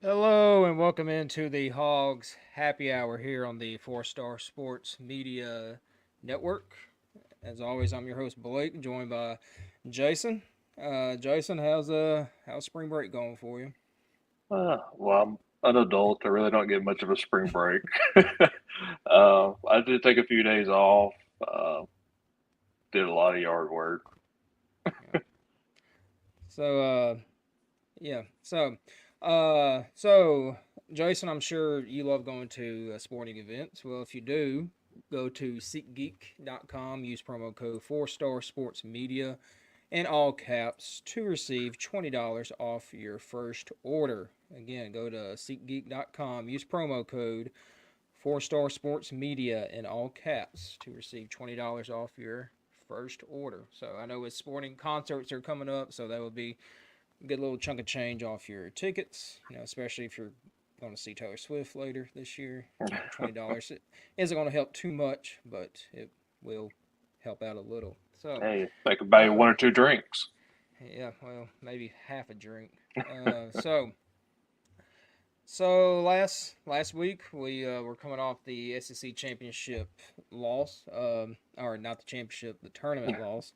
Hello and welcome into the Hogs Happy Hour here on the Four Star Sports Media Network. As always, I'm your host Blake, joined by Jason. Jason, how's spring break going for you? Well, I'm an adult. I really don't get much of a spring break. I did take a few days off. Uh, did a lot of yard work. Yeah. So, yeah. So Jason, I'm sure you love going to sporting events. Well, if you do, go to SeatGeek.com. Use promo code Four Star Sports Media in all caps to receive $20 off your first order. Again, go to SeatGeek.com. Use promo code Four Star Sports Media in all caps to receive $20 off your first order. So I know with sporting concerts are coming up, so that would be get a little chunk of change off your tickets. Especially if you're going to see Taylor Swift later this year. $20 it isn't going to help too much, but it will help out a little. So, Hey, they could buy you uh, one or two drinks. yeah, well, maybe half a drink. Uh, so so last week we were coming off the SEC championship loss, or not the championship, the tournament loss.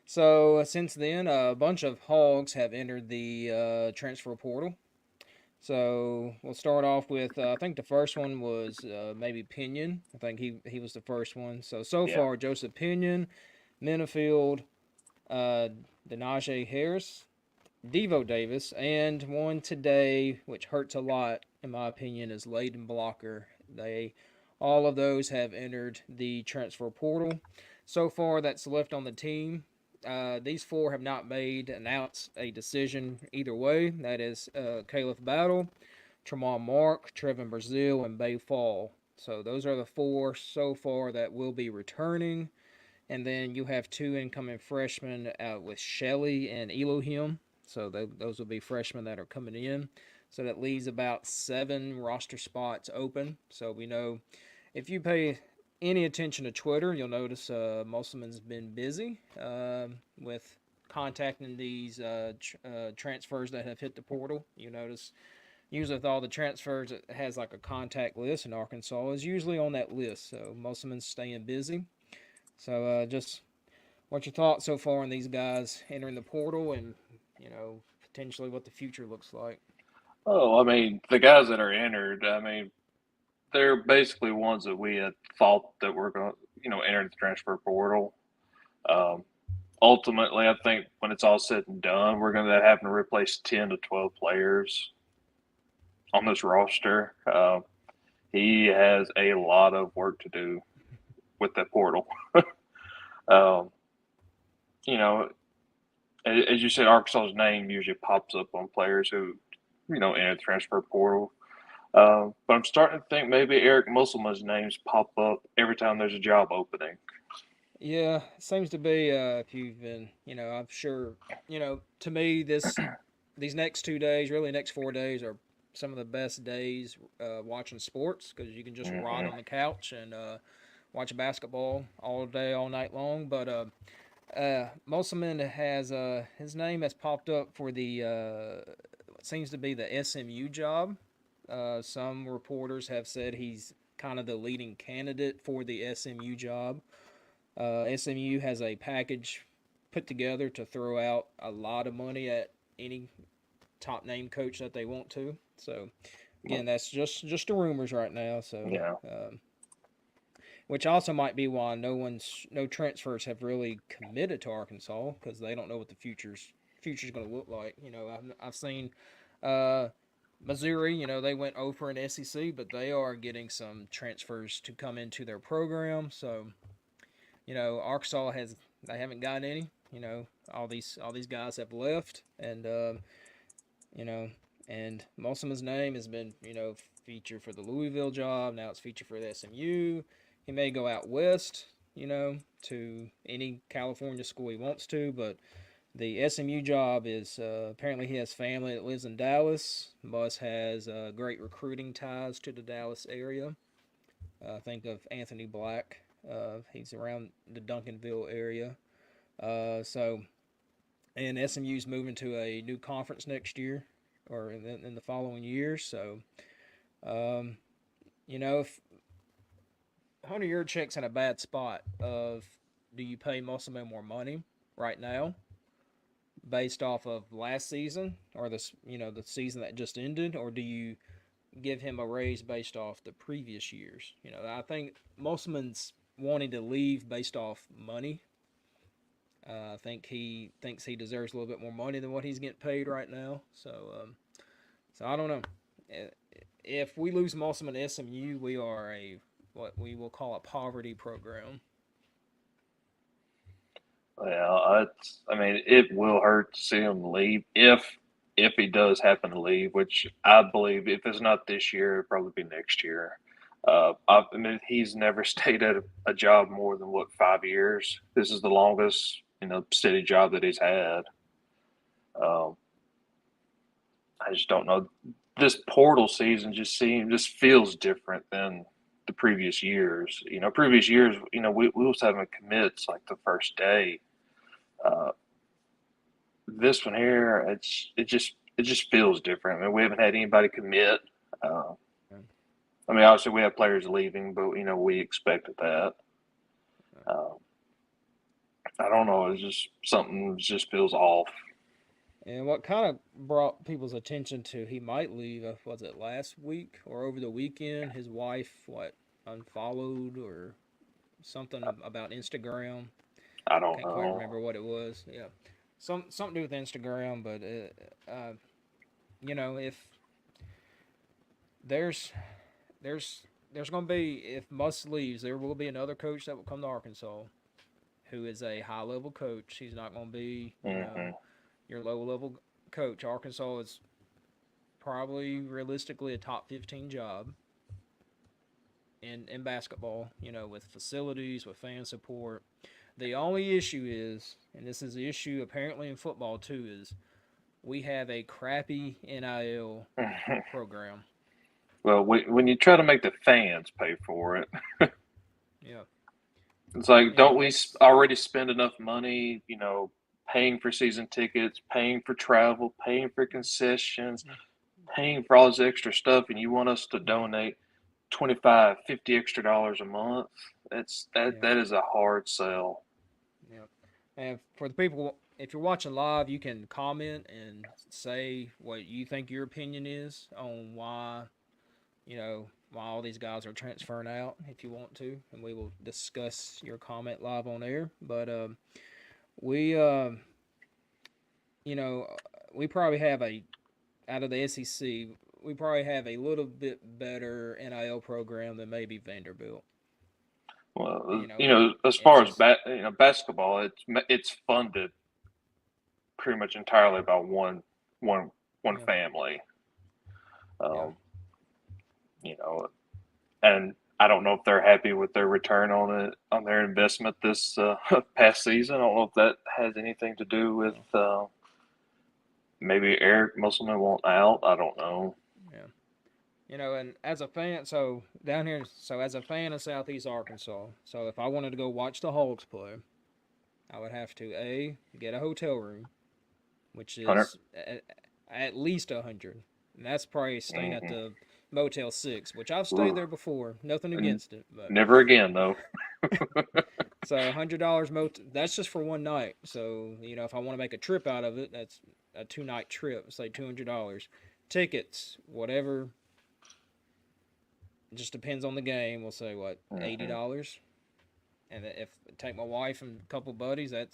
So since then, a bunch of Hogs have entered the transfer portal. So we'll start off with I think the first one was maybe Pinion. I think he was the first one. So Yeah. far Joseph Pinion, Minifield, uh, Denaje Harris, Devo Davis, and one today, which hurts a lot in my opinion, is Layden Blocker. They all of those have entered the transfer portal. So far, that's left on the team. These four have not made announced a decision either way. That is Caleb Battle, Tremont Mark, Trevin Brazil, and Bay Fall. So those are the four so far that will be returning. And then you have two incoming freshmen with Shelley and Elohim. So those will be freshmen that are coming in. So that leaves about 7 roster spots open. So we know if you pay any attention to Twitter, you'll notice Musselman's been busy with contacting these transfers that have hit the portal. You notice usually with all the transfers, it has like a contact list, and Arkansas is usually on that list. So Musselman's staying busy. So just what's your thoughts so far on these guys entering the portal and potentially what the future looks like? Oh, I mean, the guys that are entered, I mean, they're basically ones that we had thought that were going to, enter the transfer portal. Um, Ultimately, I think when it's all said and done, we're going to have to replace 10 to 12 players on this roster. He has a lot of work to do with that portal. Um, you know, as you said, Arkansas's name usually pops up on players who, enter the transfer portal. But I'm starting to think maybe Eric Musselman's names pop up every time there's a job opening. Yeah, it seems to be. If you've been, I'm sure, to me, these next 2 days, really next 4 days, are some of the best days watching sports because you can just rot Hmm. on the couch and watch basketball all day, all night long. But Musselman has his name has popped up for the what seems to be the SMU job. Some reporters have said he's kind of the leading candidate for the SMU job. SMU has a package put together to throw out a lot of money at any top name coach that they want to. So again, that's just the rumors right now. So Yeah. which also might be why no transfers have really committed to Arkansas because they don't know what the future's going to look like. I've seen uh, Missouri. They went over in SEC, but they are getting some transfers to come into their program. So Arkansas has they haven't got any. All these guys have left, and you know, and Musselman's name has been featured for the Louisville job. Now it's featured for the SMU. He may go out west, to any California school he wants to, but the SMU job is apparently he has family that lives in Dallas. Bus has great recruiting ties to the Dallas area. Think of Anthony Black. He's around the Duncanville area. So, and SMU's moving to a new conference next year. or in the following years. So, um, if Hunter Yurchek's in a bad spot of, do you pay Musselman more money right now based off of last season or the season that just ended, or do you give him a raise based off the previous years? I think Musselman's wanting to leave based off money. I think he thinks he deserves a little bit more money than what he's getting paid right now. So I don't know. If we lose Musselman to SMU, we are what we will call a poverty program. Well, I mean, it will hurt to see him leave if he does happen to leave, which I believe if it's not this year, it'll probably be next year. I mean, he's never stayed at a job more than what 5 years. This is the longest, steady job that he's had. Um, I just don't know. This portal season just feels different than the previous years. Previous years, we was having commits like the first day. Uh, this one here, it just feels different. I mean, we haven't had anybody commit. Uh, I mean, obviously we have players leaving, but we expected that. Uh, I don't know. It's just something just feels off. And what kind of brought people's attention to he might leave, was it last week or over the weekend? His wife, unfollowed or something about Instagram. I don't Can't quite know. remember what it was. Yeah, something to do with Instagram. But if there's there's going to be, if Muss leaves, there will be another coach that will come to Arkansas who is a high level coach. He's not going to be Hmm. your low level coach. Arkansas is probably realistically a top 15 job in basketball, with facilities, with fan support. The only issue is, and this is the issue apparently in football too, is we have a crappy NIL program. Well, when you try to make the fans pay for it, Yeah. it's like, don't we That's already spend enough money, paying for season tickets, paying for travel, paying for concessions, paying for all this extra stuff, and you want us to yeah, donate 25, 50 extra dollars a month? yeah, That is a hard sell. yeah. And for the people, if you're watching live, you can comment and say what you think your opinion is on why all these guys are transferring out if you want to, and we will discuss your comment live on air. But we, you know, we probably have out of the SEC, we probably have a little bit better NIL program than maybe Vanderbilt. Well, And as it's far as just, basketball, it's funded pretty much entirely by one one yeah, family. yeah. Um, you know, and I don't know if they're happy with their return on their investment this past season. I don't know if that has anything to do with No, maybe Eric Musselman won't out. I don't know. yeah. And as a fan, so down here, so as a fan of Southeast Arkansas, so if I wanted to go watch the Hogs play, I would have to get a hotel room, which Hunter. is at least 100, and that's probably staying at Mm-hmm. the Motel 6, which I've stayed Ooh, there before. Nothing against it, but never again though. so $100 motel. That's just for one night. So if I want to make a trip out of it, that's a 2 night trip. Say $200. Tickets, whatever. It just depends on the game. We'll say what, Mm-hmm. $80. And if I take my wife and a couple buddies, that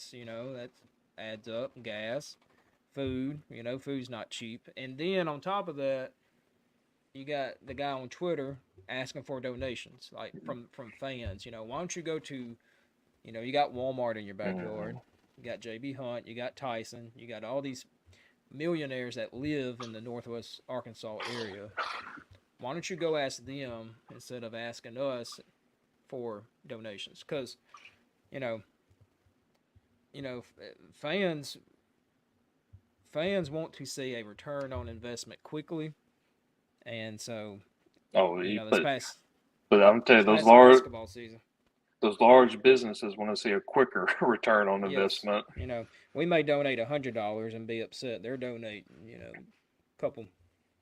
adds up. Gas, food. Food's not cheap. And then on top of that, you got the guy on Twitter asking for donations, like from fans. Why don't you go to, you got Walmart in your Mm-hmm. backyard. You got JB Hunt. You got Tyson. You got all these millionaires that live in the Northwest Arkansas area. Why don't you go ask them instead of asking us for donations? Because you know, fans want to see a return on investment quickly, and so Oh, this past but I'm telling you, this past basketball season, those large businesses want to see a quicker return on yes, investment. we may donate $100 and be upset. They're donating, couple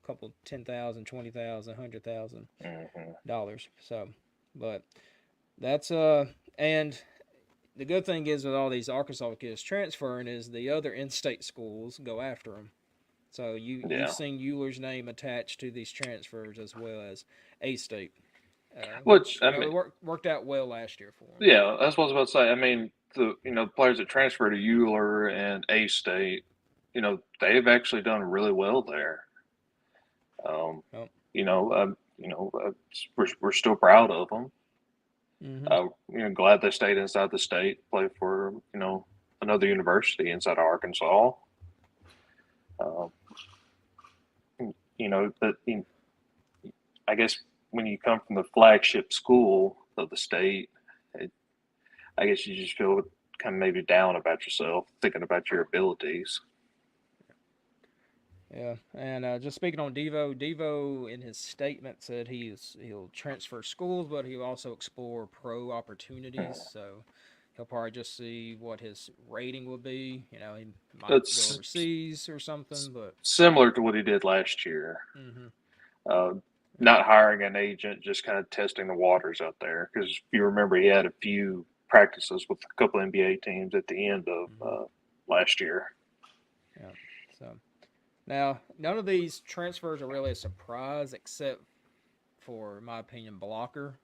$10,000, $20,000, Mm-hmm. $100,000. So, but that's and the good thing is with all these Arkansas kids transferring is the other in-state schools go after them. So you've Yeah. seen Euler's name attached to these transfers as well as A-State, Which which I it mean, worked out well last year for them. yeah, that's what I was about to say. I mean, the players that transfer to Euler and A State, they've actually done really well there. Um, Yep. we're still proud of them. Mm-hmm. Glad they stayed inside the state, play for another university inside of Arkansas. Um, but I guess when you come from the flagship school of the state, it, I guess you just feel kind of maybe down about yourself, thinking about your abilities. Yeah, and just speaking on Devo in his statement said he'll transfer schools, but he'll also explore pro opportunities. So he'll probably just see what his rating will be. He might go It's overseas or something, but similar to what he did last year. mm-hmm. Uh, Yeah, Not hiring an agent, just kind of testing the waters out there. Because if you remember, he had a few practices with a couple NBA teams at the end of mm-hmm. last year. Yeah. So now none of these transfers are really a surprise, except for, in my opinion, Blocker.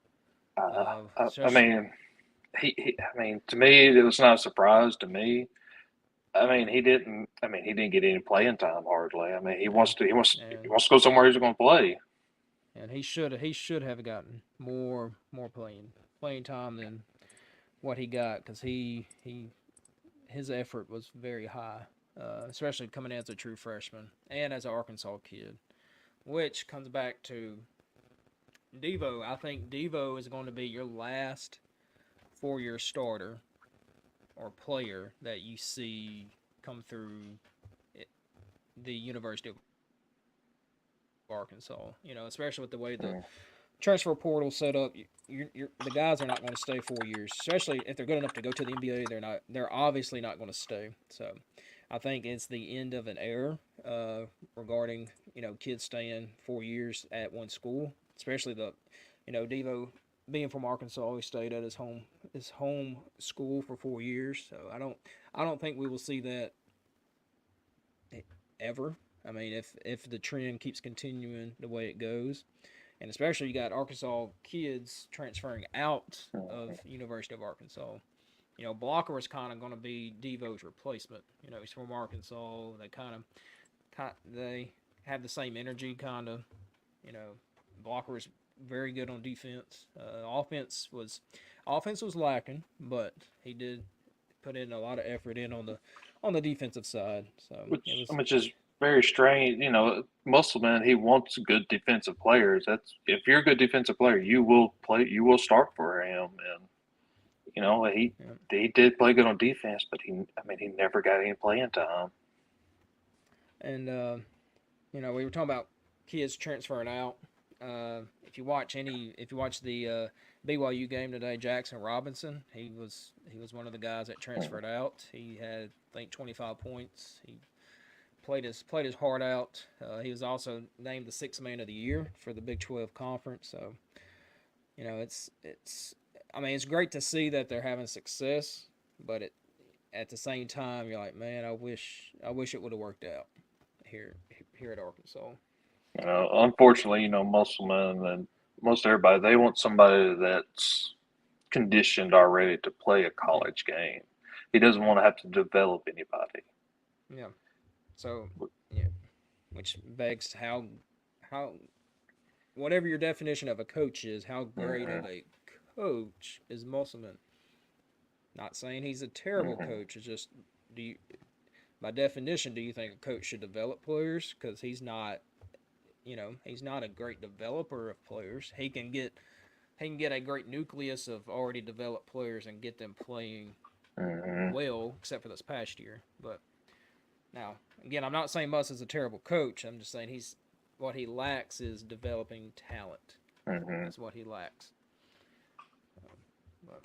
I Just mean, I mean, to me, it was not a surprise to me. I mean, he didn't. I mean, he didn't get any playing time hardly. I mean, he yeah, wants to. He wants. He and wants to go somewhere he's going to play. and he should have gotten more playing time than what he got because his effort was very high, especially coming in as a true freshman and as an Arkansas kid, which comes back to Devo. I think Devo is going to be your last 4-year starter or player that you see come through the University of Arkansas. Especially with the way the Mm. transfer portal set up, the guys are not going to stay 4 years, especially if they're good enough to go to the NBA. They're not. They're obviously not going to stay. So, I think it's the end of an era regarding kids staying 4 years at one school, especially Devo being from Arkansas. He stayed at his home school for 4 years. So I don't think we will see that ever. I mean, if the trend keeps continuing the way it goes, and especially you got Arkansas kids transferring out of University of Arkansas. Blocker is kind of going to be Devo's replacement. He's from Arkansas. They have the same energy, kind of. You know, Blocker is very good on defense. Offense was lacking, but he did put in a lot of effort in on the defensive side. So it which was. which is very strange. Musselman, he wants good defensive players. That's if you're a good defensive player, you will play. You will start for him, and he Yeah. he did play good on defense, but he never got any playing time. And we were talking about kids transferring out. If you watch the BYU game today, Jackson Robinson, he was one of the guys that transferred out. He had, I think, 25 points. He played his heart out. He was also named the sixth man of the year for the Big 12 conference. So it's I mean, it's great to see that they're having success, but at the same time you're like, man, I wish it would have worked out here here at Arkansas. Unfortunately, Musselman and most everybody they want somebody that's conditioned already to play a Yeah, college game. He doesn't want to have to develop anybody. yeah. So yeah, which begs how whatever your definition of a coach is, how great Hmm. of a coach is Musselman? Not saying he's a terrible Hmm. coach. It's just, do you, by definition, do you think a coach should develop players? Because he's not a great developer of players. He can get a great nucleus of already developed players and get them playing Hmm. well, except for this past year. But now, again, I'm not saying Muss is a terrible coach. I'm just saying what he lacks is developing talent. Hmm. That's what he lacks. But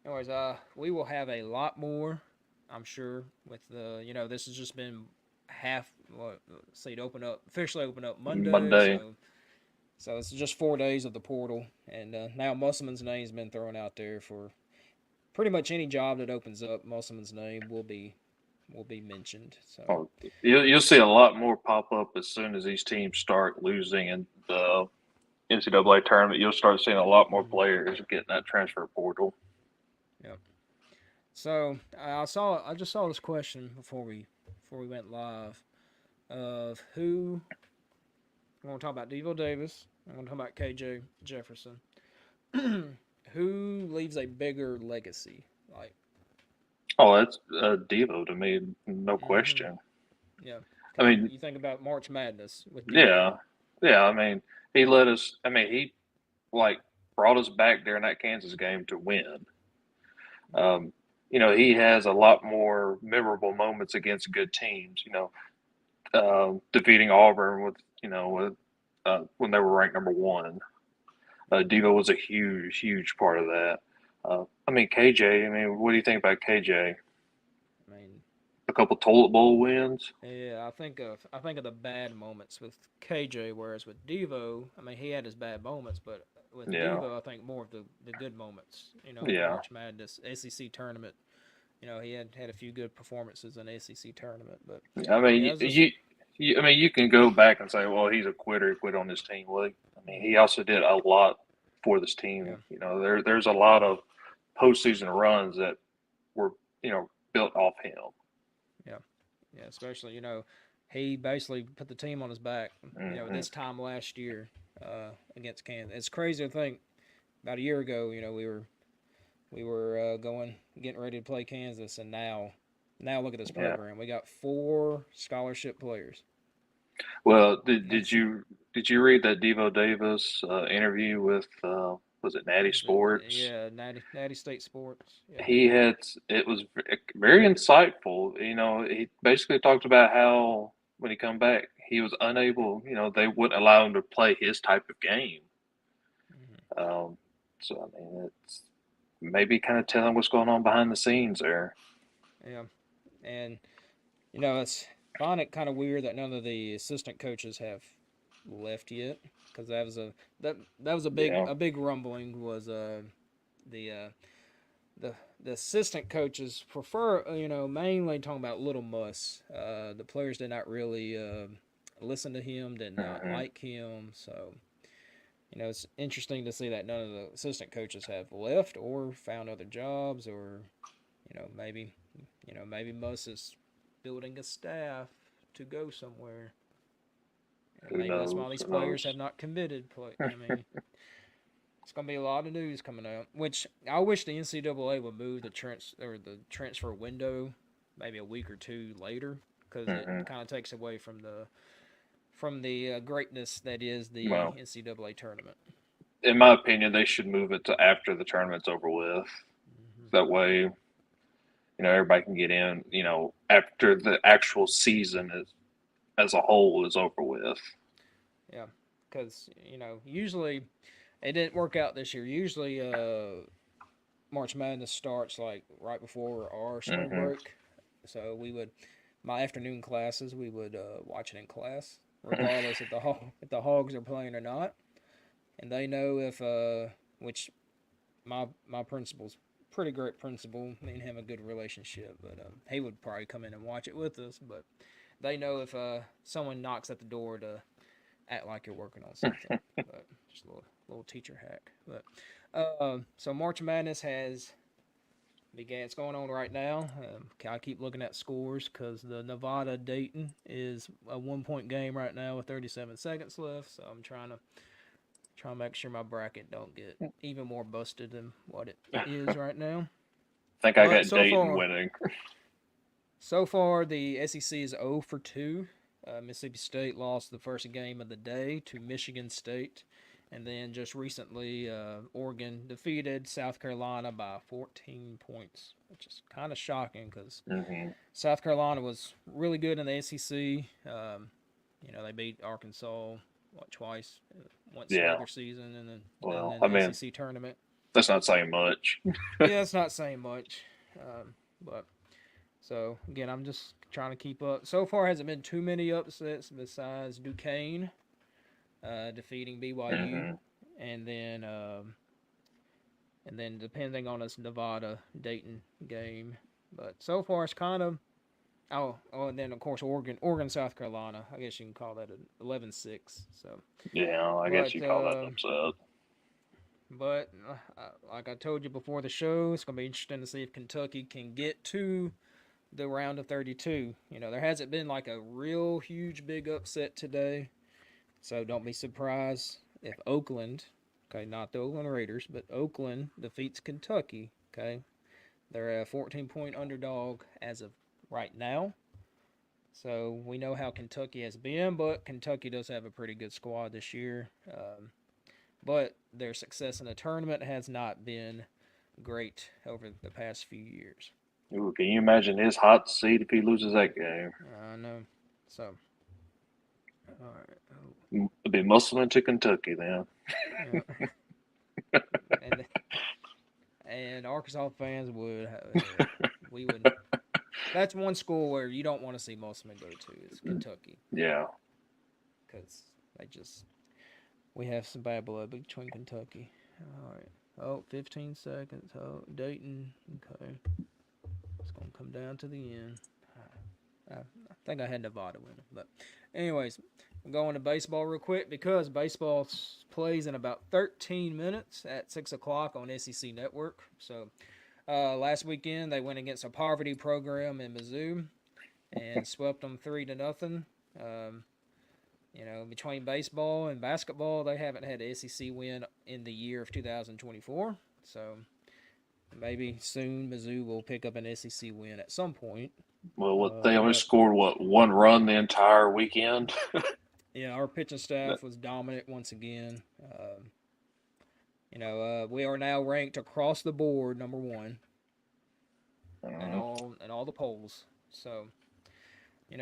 anyways, we will have a lot more, I'm sure, with this has just been seat officially open up Monday. Monday. So it's just 4 days of the portal, and now Musselman's name's been thrown out there for pretty much any job that opens up. Musselman's name will be mentioned. So Oh, you'll see a lot more pop up as soon as these teams start losing in the NCAA tournament. You'll start seeing a lot more players getting that transfer portal. yep. So I just saw this question before we went live of who. I'm going to talk about Devo Davis. I'm going to talk about KJ Jefferson. Who leaves a bigger legacy? Like, Oh, that's Devo to me, no mm-hmm. question. Yeah, I because mean, you think about March Madness with Devo. yeah, yeah. I mean, he let us. I mean, he like brought us back during that Kansas game to win. Um, he has a lot more memorable moments against good teams. Defeating Auburn with when they were ranked number one. Devo was a huge, huge part of that. I mean, KJ. I mean, what do you think about KJ? I mean, A couple toilet bowl wins. yeah, I think of the bad moments with KJ, whereas with Devo, I mean, he had his bad moments, but with Yeah, Devo, I think more of the good moments. yeah. March Madness, SEC tournament. He had a few good performances in the SEC tournament, but I mean, it's just I mean, you can go back and say, well, he's a quitter. He quit on this team. Well, I mean, he also did a lot for this yeah, team. There's a lot of postseason runs that were built off him. yeah, yeah. Especially he basically put the team on his back. Hmm. This time last year against Kansas. It's crazy to think about a year ago. We were getting ready to play Kansas, and now look at this Yeah. program. We got 4 scholarship players. Well, It's did you read that Devo Davis interview with was it Natty was it Sports? yeah, Natty State Sports. Yeah. It was very insightful. He basically talked about how when he come back, he was unable. They wouldn't allow him to play his type of game. Hmm. Um, so I mean, it's maybe kind of telling what's going on behind the scenes there. Yeah, and it's find it kind of weird that none of the assistant coaches have left yet, because that was Yeah. a big rumbling was the the the assistant coaches prefer mainly talking about Little Muss. The players did not really listen to him, did not Hmm. like him, so it's interesting to see that none of the assistant coaches have left or found other jobs, or maybe maybe Muss is building a staff to go somewhere. Who Maybe that's why knows? these Who players knows? have not committed. I mean, it's gonna be a lot of news coming out. Which I wish the NCAA would move the transfer window maybe a week or two later, because it Hmm. kind of takes away from the greatness that is the Well, NCAA tournament. in my opinion, they should move it to after the tournament's over with. Hmm. That way, everybody can get in. After the actual season as a whole is over with. Yeah, because usually it didn't work out this year. Usually, March Madness starts like right before our spring Hmm. break, so my afternoon classes we would watch it in class, regardless if the Hogs are playing or not, and they know if which my principal's pretty great principal. Me and him have a good relationship, but he would probably come in and watch it with us. But they know if someone knocks at the door to act like you're working on something. But just a little teacher hack. But so March Madness has began. It's going on right now. I keep looking at scores because the Nevada Dayton is a 1 point game right now with 37 seconds left. So I'm trying to make sure my bracket don't get even more busted than what it is right now. I think I But got Dayton winning. so far the SEC is 0 for 2. Mississippi State lost the first game of the day to Michigan State. And then just recently, Oregon defeated South Carolina by 14 points, which is kind of shocking because Hmm. South Carolina was really good in the SEC. They beat Arkansas twice, once Yeah. regular season and Well, then I the mean, SEC tournament. that's not saying much. Yeah, it's not saying much, but So again, I'm just trying to keep up. So far, hasn't been too many upsets besides Duquesne defeating BYU, Mm-hmm. and then depending on this Nevada Dayton game. But so far, it's kind of and then of course Oregon, South Carolina. I guess you can call that an 11-6. So, Yeah, I guess but you call that an upset. like I told you before the show, it's gonna be interesting to see if Kentucky can get to the round of 32. There hasn't been like a real huge big upset today, so don't be surprised if Oakland, okay, not the Oakland Raiders, but Oakland defeats Kentucky. Okay, they're a 14-point underdog as of right now. So we know how Kentucky has been, but Kentucky does have a pretty good squad this year. But their success in the tournament has not been great over the past few years. Ooh, can you imagine his hot seat if he loses that game? I know. So, all right. Oh, It'd be Musselman to Kentucky then. yeah. And Arkansas fans would, we would. That's one school where you don't want to see Musselman go to. It's Kentucky Yeah. because they just we have some bad blood between Kentucky. All right. Oh, 15 seconds. Oh, Dayton. Okay. It's going to come down to the end. I think I had Nevada winning. But, anyways, I'm going to baseball real quick because baseball plays in about 13 minutes at 6 o'clock on SEC Network. So, last weekend they went against a poverty program in Mizzou and swept them 3-0. Between baseball and basketball, they haven't had an SEC win in the year of 2024. So maybe soon Mizzou will pick up an SEC win at some point. Well, they only But scored one run the entire weekend. yeah, our pitching staff was dominant once again. We are now ranked across the board number one in Mhm. all the polls. So you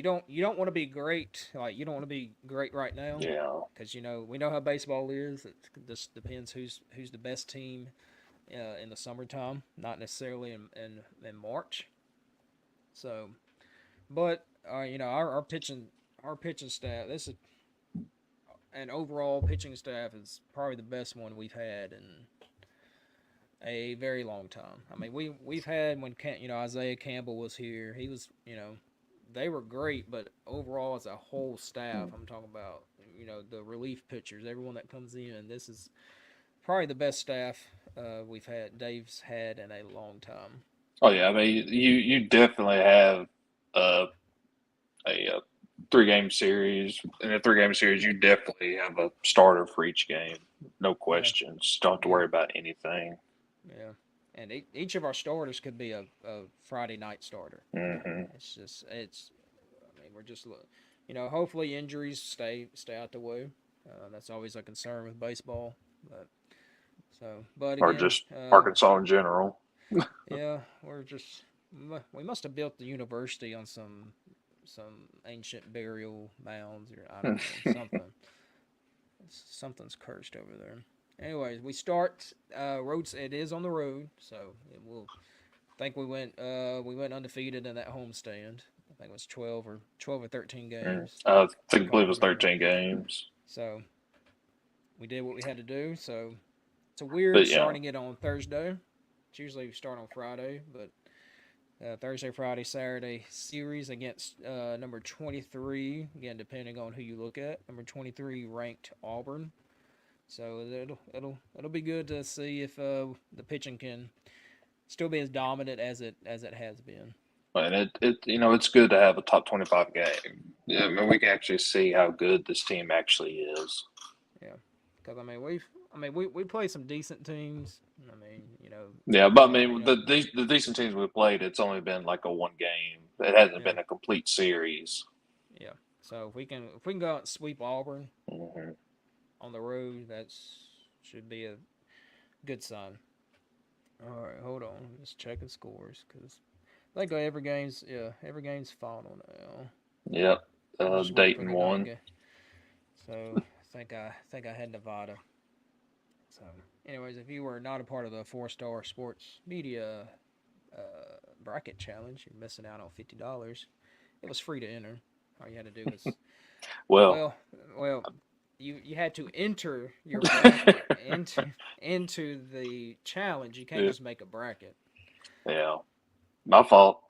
don't want to be great. Like you don't want to be great right now Yeah. because we know how baseball is. It just depends who's the best team in the summertime, not necessarily in March. So, but our pitching staff. This is an overall pitching staff is probably the best one we've had in a very long time. I mean, we've had when Isaiah Campbell was here. He was they were great, but overall as a whole staff, I'm talking about the relief pitchers, everyone that comes in. This is probably the best staff Dave's had in a long time. Oh yeah. I mean, you definitely have uh, a 3 game series. In a 3 game series, you definitely have a starter for each game. No Yeah, questions. Don't have to yeah, worry about anything. yeah. And each of our starters could be a Friday night starter. Hmm. It's. I mean, we're just hopefully injuries stay out the way. That's always a concern with baseball. But Or again, just Arkansas in general. yeah, we must have built the university on some ancient burial mounds or I don't know something. Something's cursed over there. Anyways, we start roads. It is on the road, so it will. I think we went undefeated in that homestand. I think it was 12 or 13 games. I I think I can't believe it was remember. 13 games. So we did what we had to do. So it's a weird But yeah, starting it on Thursday. It's usually we start on Friday, but Thursday, Friday, Saturday series against number 23. Again, depending on who you look at, number 23 ranked Auburn. So it'll be good to see if the pitching can still be as dominant as it has been. and it's good to have a top 25 game. Yeah, I mean, we can actually see how good this team actually is. Yeah, because we play some decent teams. I mean, Yeah, but I but mean, the decent teams we played, it's only been like a 1 game. It hasn't yeah, been a complete series. yeah. So if we can go out and sweep Auburn Hmm. on the road, that should be a good sign. All right, hold on, just checking scores because I think every game's final now. Yep. I'm just waiting for Dayton the night won. game. So I think I had Nevada. So, anyways, if you were not a part of the Four Star Sports Media bracket challenge, you're missing out on $50. It was free to enter. All you had to do was Well, well, well, you had to enter your bracket into the challenge. You can't yeah, just make a bracket. yeah, my fault.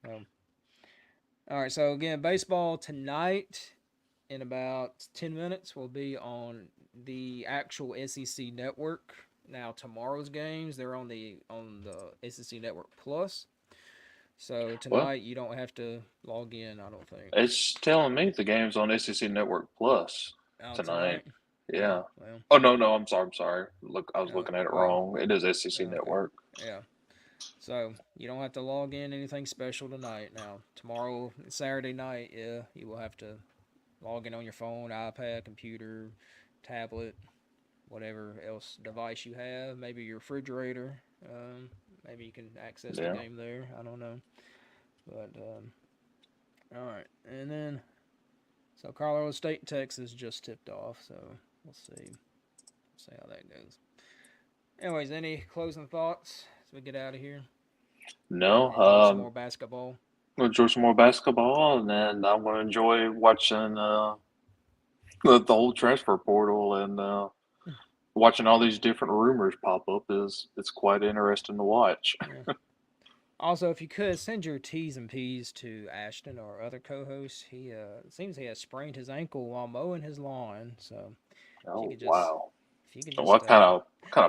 Um, all right, so again, baseball tonight in about 10 minutes will be on the actual SEC network. Now tomorrow's games they're on the SEC Network Plus. So Well, tonight you don't have to log in. I don't think. it's telling me the game's on SEC Network Plus Oh, tonight. tonight. Oh Yeah. well. Oh no, no, I'm sorry, I'm sorry. Look, I was Oh looking at it well. wrong. It is SEC Okay. Network. Yeah. So you don't have to log in anything special tonight. Now tomorrow, Saturday night, yeah, you will have to log in on your phone, iPad, computer, tablet, whatever else device you have. Maybe your refrigerator. Maybe you can access the Yeah. game there. I don't know. But all right, and then so Colorado State and Texas just tipped off. So we'll see how that goes. Anyways, any closing thoughts as we get out of here? No, Enjoy some more basketball. we'll enjoy some more basketball, and then I'm going to enjoy watching the whole transfer portal and watching all these different rumors pop up. Is it's quite interesting to watch. Yeah. Also, if you could send your T's and P's to Ashton, our other co-host. He it seems he has sprained his ankle while mowing his lawn. So if you Oh could just, wow! if you could just, What kind of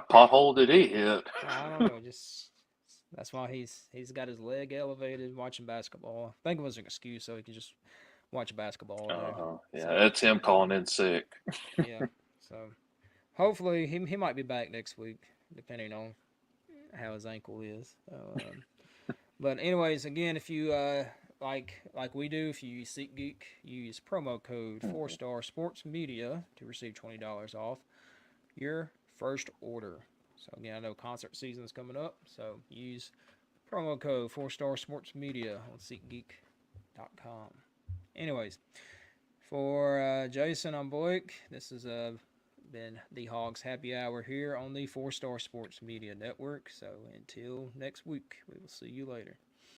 pothole did he hit? I don't know, just that's why he's got his leg elevated watching basketball. I think it was an excuse so he could just watch basketball all day. Yeah, So that's him calling in sick. yeah, so hopefully he might be back next week, depending on how his ankle is. But anyways, again, if you like we do, if you use SeatGeek, use promo code Four Mhm. Star Sports Media to receive $20 off your first order. So again, I know concert season is coming up, so use promo code Four Star Sports Media on SeatGeek.com. Anyways, for Jason, I'm Blake. This has been the Hogs Happy Hour here on the Four Star Sports Media Network. So until next week, we will see you later.